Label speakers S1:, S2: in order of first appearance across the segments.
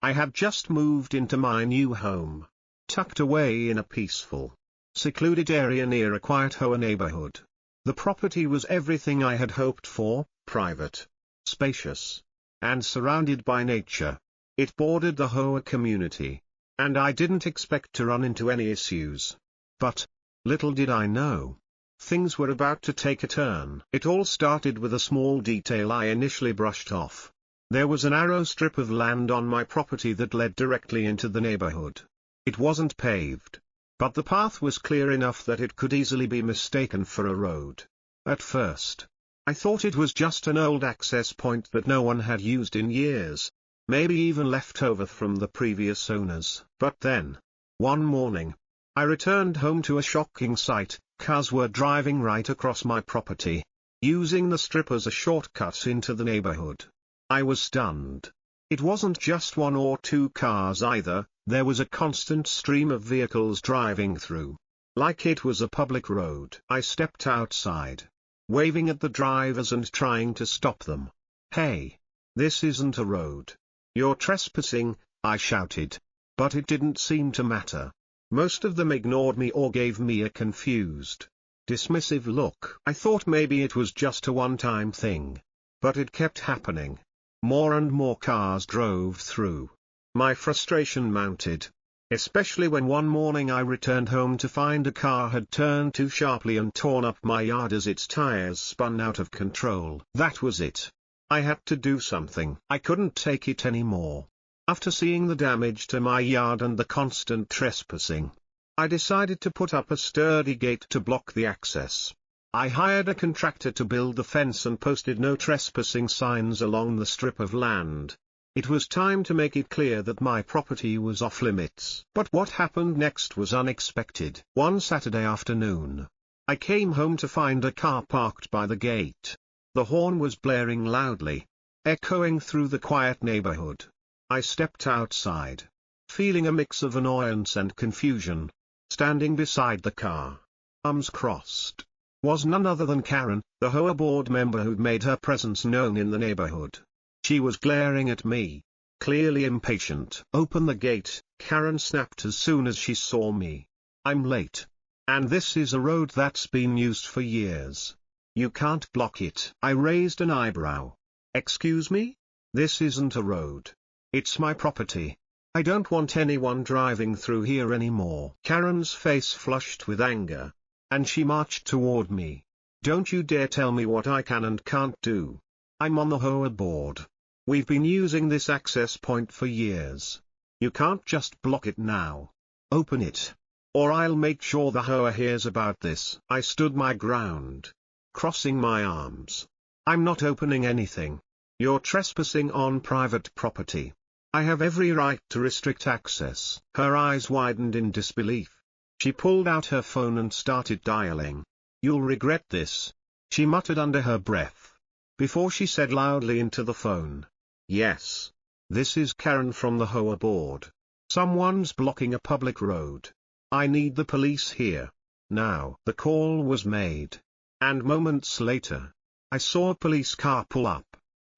S1: I had just moved into my new home, tucked away in a peaceful, secluded area near a quiet HOA neighborhood. The property was everything I had hoped for: private, spacious, and surrounded by nature. It bordered the HOA community, and I didn't expect to run into any issues. But, little did I know, things were about to take a turn. It all started with a small detail I initially brushed off. There was a narrow strip of land on my property that led directly into the neighborhood. It wasn't paved, but the path was clear enough that it could easily be mistaken for a road. At first, I thought it was just an old access point that no one had used in years, maybe even left over from the previous owners. But then, one morning, I returned home to a shocking sight. Cars were driving right across my property, using the strip as a shortcut into the neighborhood. I was stunned. It wasn't just one or two cars either, there was a constant stream of vehicles driving through, like it was a public road. I stepped outside, waving at the drivers and trying to stop them. "Hey! This isn't a road. You're trespassing," I shouted. But it didn't seem to matter. Most of them ignored me or gave me a confused, dismissive look. I thought maybe it was just a one-time thing. But it kept happening. More and more cars drove through. My frustration mounted, especially when one morning I returned home to find a car had turned too sharply and torn up my yard as its tires spun out of control. That was it. I had to do something. I couldn't take it anymore. After seeing the damage to my yard and the constant trespassing, I decided to put up a sturdy gate to block the access. I hired a contractor to build the fence and posted no trespassing signs along the strip of land. It was time to make it clear that my property was off limits. But what happened next was unexpected. One Saturday afternoon, I came home to find a car parked by the gate. The horn was blaring loudly, echoing through the quiet neighborhood. I stepped outside, feeling a mix of annoyance and confusion. Standing beside the car, arms crossed, was none other than Karen, the HOA board member who'd made her presence known in the neighborhood. She was glaring at me, clearly impatient. "Open the gate," Karen snapped as soon as she saw me. "I'm late. And this is a road that's been used for years. You can't block it." I raised an eyebrow. "Excuse me? This isn't a road. It's my property. I don't want anyone driving through here anymore." Karen's face flushed with anger, and she marched toward me. "Don't you dare tell me what I can and can't do. I'm on the HOA board. We've been using this access point for years. You can't just block it now. Open it, or I'll make sure the HOA hears about this." I stood my ground, crossing my arms. "I'm not opening anything. You're trespassing on private property. I have every right to restrict access." Her eyes widened in disbelief. She pulled out her phone and started dialing. "You'll regret this," she muttered under her breath, before she said loudly into the phone, "Yes. This is Karen from the HOA board. Someone's blocking a public road. I need the police here. Now." The call was made, and moments later, I saw a police car pull up.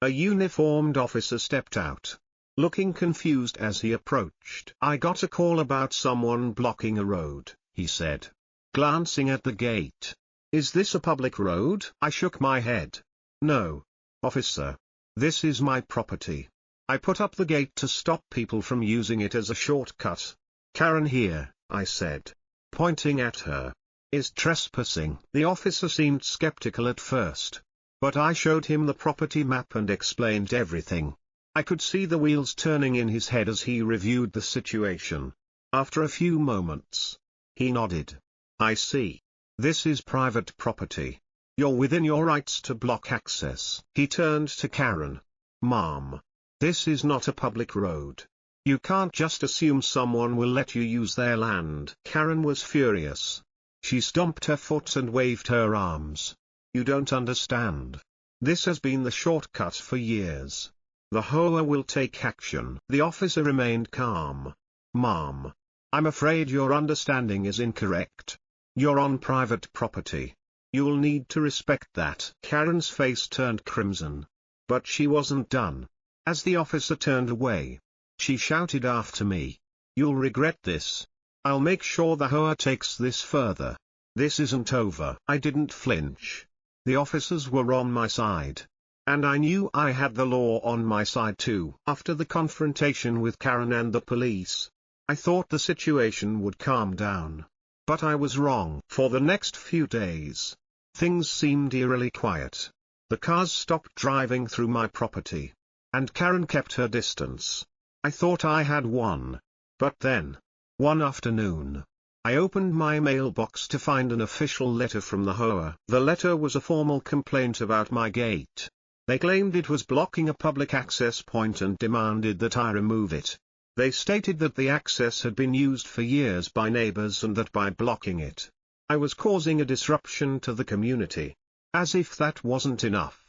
S1: A uniformed officer stepped out, looking confused as he approached. "I got a call about someone blocking a road," he said, glancing at the gate. "Is this a public road?" I shook my head. "No, officer. This is my property. I put up the gate to stop people from using it as a shortcut. Karen here," I said, pointing at her, "is trespassing." The officer seemed skeptical at first, but I showed him the property map and explained everything. I could see the wheels turning in his head as he reviewed the situation. After a few moments, he nodded. "I see. This is private property. You're within your rights to block access." He turned to Karen. "Ma'am, this is not a public road. You can't just assume someone will let you use their land." Karen was furious. She stomped her foot and waved her arms. "You don't understand. This has been the shortcut for years. The HOA will take action." The officer remained calm. "Ma'am, I'm afraid your understanding is incorrect. You're on private property. You'll need to respect that." Karen's face turned crimson. But she wasn't done. As the officer turned away, She shouted after me. "You'll regret this. I'll make sure the HOA takes this further. This isn't over." I didn't flinch. The officers were on my side. And I knew I had the law on my side too. After the confrontation with Karen and the police, I thought the situation would calm down. But I was wrong. For the next few days, things seemed eerily quiet. The cars stopped driving through my property. And Karen kept her distance. I thought I had won. But then, one afternoon, I opened my mailbox to find an official letter from the HOA. The letter was a formal complaint about my gate. They claimed it was blocking a public access point and demanded that I remove it. They stated that the access had been used for years by neighbors and that by blocking it, I was causing a disruption to the community. As if that wasn't enough,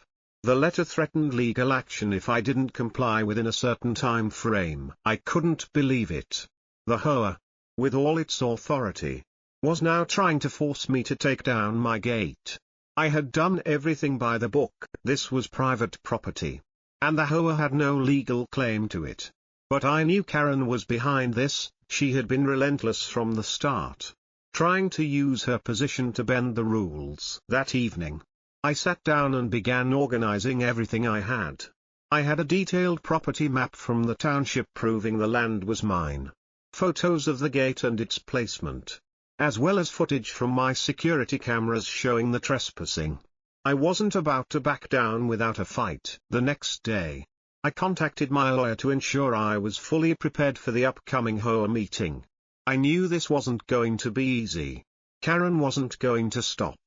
S1: the letter threatened legal action if I didn't comply within a certain time frame. I couldn't believe it. The HOA, with all its authority, was now trying to force me to take down my gate. I had done everything by the book. This was private property, and the HOA had no legal claim to it. But I knew Karen was behind this. She had been relentless from the start, trying to use her position to bend the rules. That evening, I sat down and began organizing everything I had. I had a detailed property map from the township proving the land was mine, photos of the gate and its placement, as well as footage from my security cameras showing the trespassing. I wasn't about to back down without a fight. The next day, I contacted my lawyer to ensure I was fully prepared for the upcoming HOA meeting. I knew this wasn't going to be easy. Karen wasn't going to stop,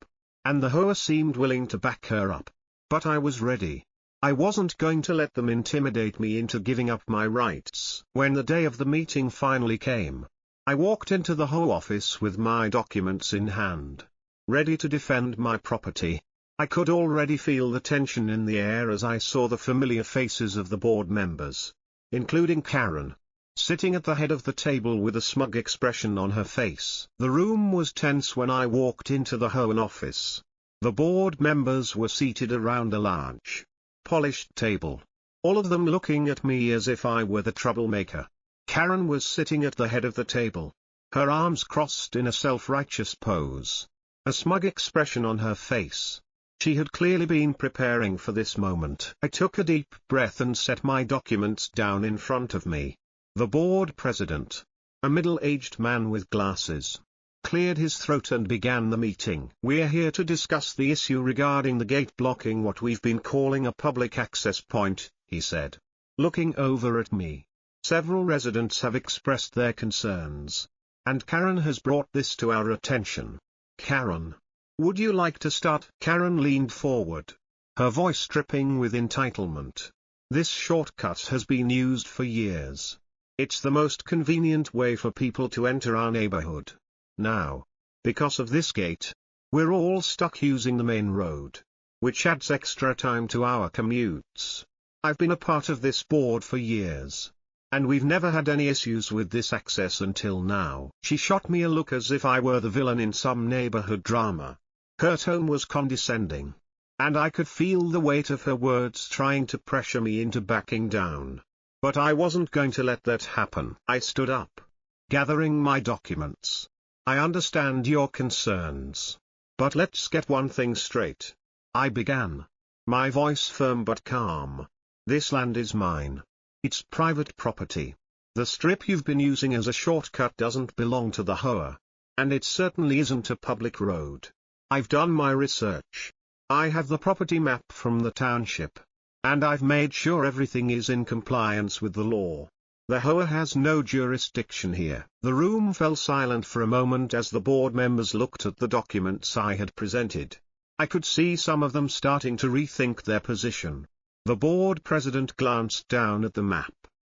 S1: and the HOA seemed willing to back her up. But I was ready. I wasn't going to let them intimidate me into giving up my rights. When the day of the meeting finally came, I walked into the HOA office with my documents in hand, ready to defend my property. I could already feel the tension in the air as I saw the familiar faces of the board members, including Karen, sitting at the head of the table with a smug expression on her face. The room was tense when I walked into the HOA office. The board members were seated around a large, polished table, all of them looking at me as if I were the troublemaker. Karen was sitting at the head of the table, her arms crossed in a self-righteous pose, a smug expression on her face. She had clearly been preparing for this moment. I took a deep breath and set my documents down in front of me. The board president, a middle-aged man with glasses, cleared his throat and began the meeting. "We're here to discuss the issue regarding the gate blocking what we've been calling a public access point," he said, looking over at me. "Several residents have expressed their concerns, and Karen has brought this to our attention. Karen, would you like to start?" Karen leaned forward, her voice dripping with entitlement. "This shortcut has been used for years. It's the most convenient way for people to enter our neighborhood. Now, because of this gate, we're all stuck using the main road, which adds extra time to our commutes. I've been a part of this board for years, and we've never had any issues with this access until now." She shot me a look as if I were the villain in some neighborhood drama. Her tone was condescending, and I could feel the weight of her words trying to pressure me into backing down. But I wasn't going to let that happen. I stood up, gathering my documents. "I understand your concerns, but let's get one thing straight," I began, my voice firm but calm. "This land is mine. It's private property. The strip you've been using as a shortcut doesn't belong to the HOA, and it certainly isn't a public road. I've done my research. I have the property map from the township, and I've made sure everything is in compliance with the law. The HOA has no jurisdiction here." The room fell silent for a moment as the board members looked at the documents I had presented. I could see some of them starting to rethink their position. The board president glanced down at the map,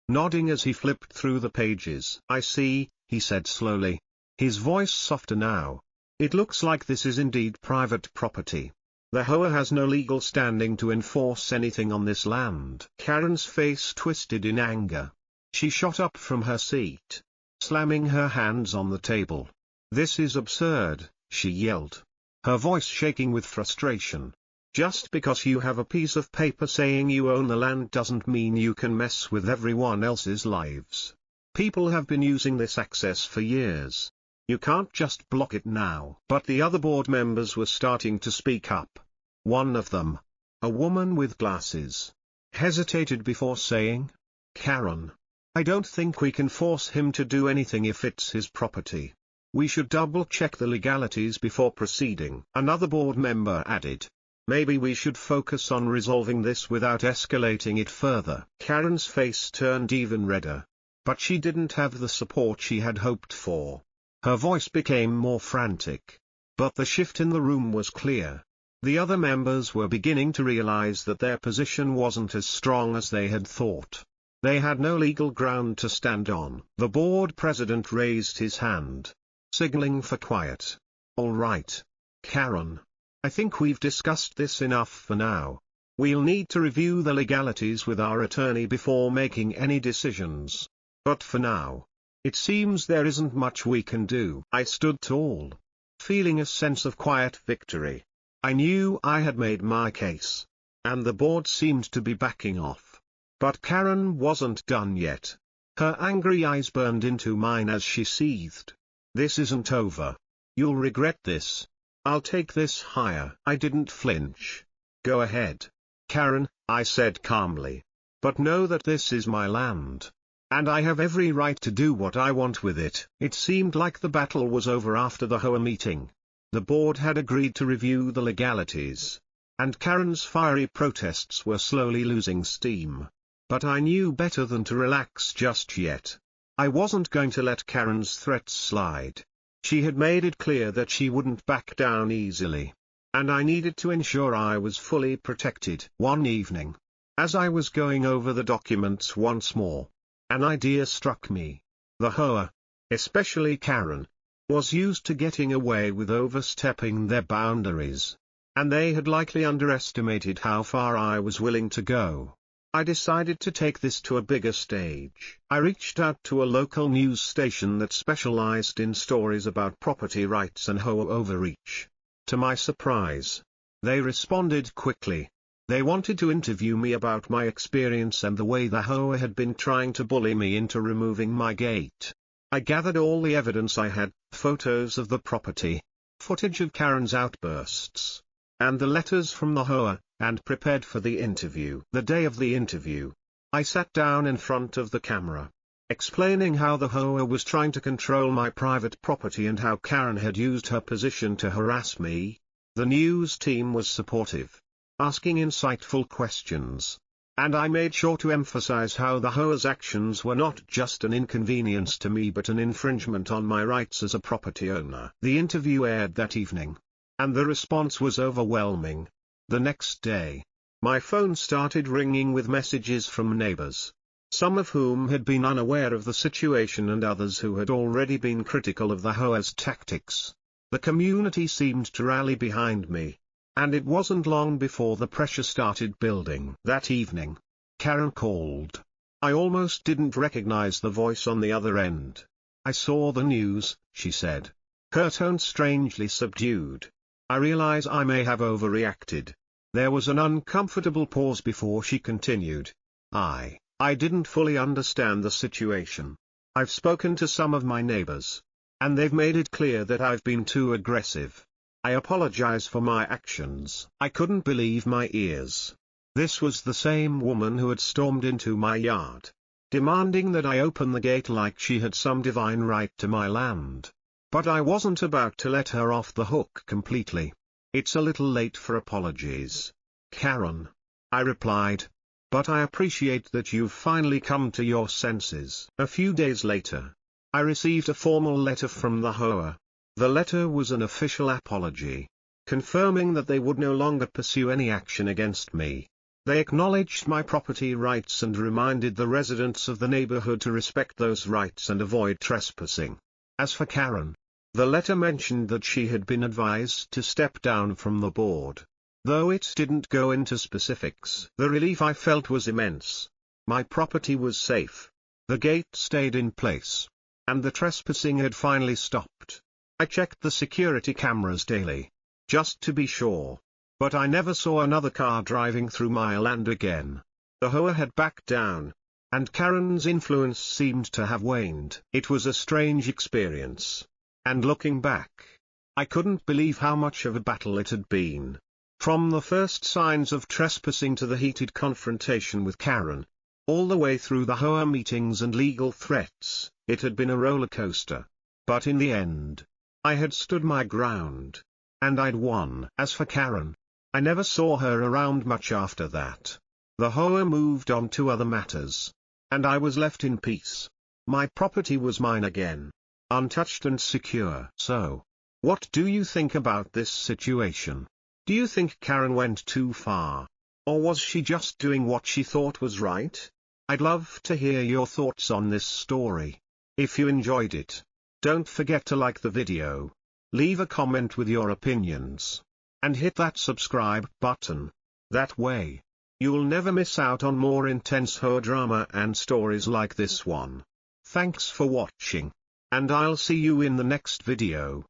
S1: nodding as he flipped through the pages. "I see," he said slowly, his voice softer now. "It looks like this is indeed private property. The HOA has no legal standing to enforce anything on this land." Karen's face twisted in anger. She shot up from her seat, slamming her hands on the table. "This is absurd," she yelled, her voice shaking with frustration. Just because you have a piece of paper saying you own the land doesn't mean you can mess with everyone else's lives. People have been using this access for years. You can't just block it now. But the other board members were starting to speak up. One of them, a woman with glasses, hesitated before saying, "Karen, I don't think we can force him to do anything if it's his property. We should double-check the legalities before proceeding." Another board member added, "Maybe we should focus on resolving this without escalating it further." Karen's face turned even redder. But she didn't have the support she had hoped for. Her voice became more frantic. But the shift in the room was clear. The other members were beginning to realize that their position wasn't as strong as they had thought. They had no legal ground to stand on. The board president raised his hand, signaling for quiet. "All right, Karen. I think we've discussed this enough for now. We'll need to review the legalities with our attorney before making any decisions. But for now, it seems there isn't much we can do." I stood tall, feeling a sense of quiet victory. I knew I had made my case, and the board seemed to be backing off. But Karen wasn't done yet. Her angry eyes burned into mine as she seethed. "This isn't over. You'll regret this. I'll take this higher." I didn't flinch. "Go ahead, Karen," I said calmly. "But know that this is my land. And I have every right to do what I want with it." It seemed like the battle was over after the HOA meeting. The board had agreed to review the legalities. And Karen's fiery protests were slowly losing steam. But I knew better than to relax just yet. I wasn't going to let Karen's threats slide. She had made it clear that she wouldn't back down easily. And I needed to ensure I was fully protected. One evening, as I was going over the documents once more, an idea struck me. The HOA, especially Karen, was used to getting away with overstepping their boundaries. And they had likely underestimated how far I was willing to go. I decided to take this to a bigger stage. I reached out to a local news station that specialized in stories about property rights and HOA overreach. To my surprise, they responded quickly. They wanted to interview me about my experience and the way the HOA had been trying to bully me into removing my gate. I gathered all the evidence I had, photos of the property, footage of Karen's outbursts, and the letters from the HOA, and prepared for the interview. The day of the interview, I sat down in front of the camera, explaining how the HOA was trying to control my private property and how Karen had used her position to harass me. The news team was supportive, asking insightful questions, and I made sure to emphasize how the HOA's actions were not just an inconvenience to me but an infringement on my rights as a property owner. The interview aired that evening, and the response was overwhelming. The next day, my phone started ringing with messages from neighbors, some of whom had been unaware of the situation and others who had already been critical of the HOA's tactics. The community seemed to rally behind me. And it wasn't long before the pressure started building. That evening, Karen called. I almost didn't recognize the voice on the other end. "I saw the news," she said, her tone strangely subdued. "I realize I may have overreacted." There was an uncomfortable pause before she continued. I didn't fully understand the situation. I've spoken to some of my neighbors, and they've made it clear that I've been too aggressive. I apologize for my actions." I couldn't believe my ears. This was the same woman who had stormed into my yard, demanding that I open the gate like she had some divine right to my land. But I wasn't about to let her off the hook completely. "It's a little late for apologies, Karen," I replied. "But I appreciate that you've finally come to your senses." A few days later, I received a formal letter from the HOA. The letter was an official apology, confirming that they would no longer pursue any action against me. They acknowledged my property rights and reminded the residents of the neighborhood to respect those rights and avoid trespassing. As for Karen, the letter mentioned that she had been advised to step down from the board, though it didn't go into specifics. The relief I felt was immense. My property was safe, the gate stayed in place, and the trespassing had finally stopped. I checked the security cameras daily, just to be sure. But I never saw another car driving through my land again. The HOA had backed down, and Karen's influence seemed to have waned. It was a strange experience. And looking back, I couldn't believe how much of a battle it had been. From the first signs of trespassing to the heated confrontation with Karen, all the way through the HOA meetings and legal threats, it had been a roller coaster. But in the end, I had stood my ground. And I'd won. As for Karen, I never saw her around much after that. The HOA moved on to other matters. And I was left in peace. My property was mine again, untouched and secure. So, what do you think about this situation? Do you think Karen went too far? Or was she just doing what she thought was right? I'd love to hear your thoughts on this story. If you enjoyed it, don't forget to like the video, leave a comment with your opinions, and hit that subscribe button. That way, you'll never miss out on more intense HOA drama and stories like this one. Thanks for watching, and I'll see you in the next video.